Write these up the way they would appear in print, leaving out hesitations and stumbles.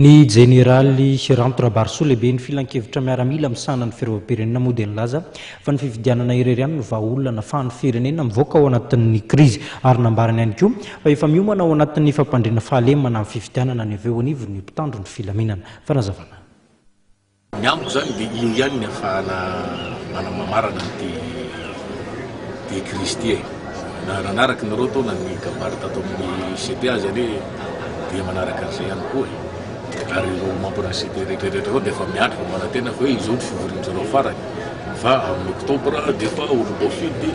Ny jeneraly Rantoura Barso lehibe ny filan-kevitra miaramila misana ny fiarovam-pirenena moa dia nilaza fa ny fifidianana irery ihany no vahaolona nafahany firenena mivoaka ao anatin'ny krizy ary nambarany ihany koa fa efa miomana ao anatin'ny fampandriana fahalemana amin'ny fifidianana ny avy eo anivony ny mpitandro ny filaminana fanazavana. Ny amiko zany dia io ihany ny ahafahana manamamarana ty krizy ty na nanaraka nareo tao na ny kabary tato amin'ny CTA zany dia manaraka an'izay ihany koa ary ireo mampirasity rehetrarehetra koa dia efa miandry fa manantena fa hoe izao ny fivorian'izareo farany fa amin'ny oktobra dia fa olombôfidy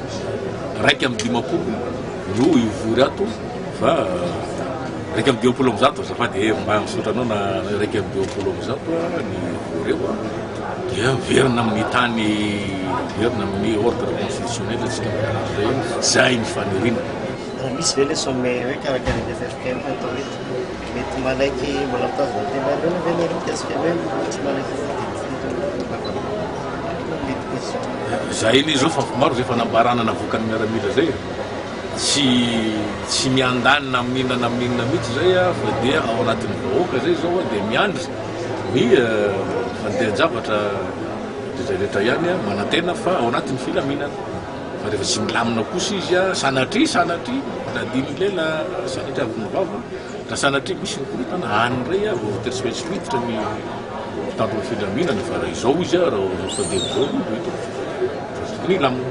raiky amin'ny dimapolo no ivory ato fa raiky amin'ny dimampolo amin'ny zato azafady mba misotranao na raiky amin'ny dimampolo amin'ny zato ny ivory eo dia verina amin'ny tany verina amin'ny ordre constitutionnel tsika zay ny fanirina. Raha misy ve le sommet hoe karakara ny africaine atao hoe mety malaiky mbola mitazona tena ve narika asika hoe tsy malaiky zay ny zao fa maro zay fa nambarana navokany miaramila zay tsy miandanina amin'inona amin'inona mihitsy zay fa dia ao anatin'ny vahoaka zay zao dia miandry ny fandehan-javatra rehetrarehetra ihany manantena fa ao anatin'ny filaminana fa rehefa tsy milamina kosa izy sanatry na dimy lela sanatry avy mivava na sanatry misy nykoritana anyray voaterisipetsifiditra ny mpitandro ny filaminana fa raha izao izy raha fandeha zao ny lamina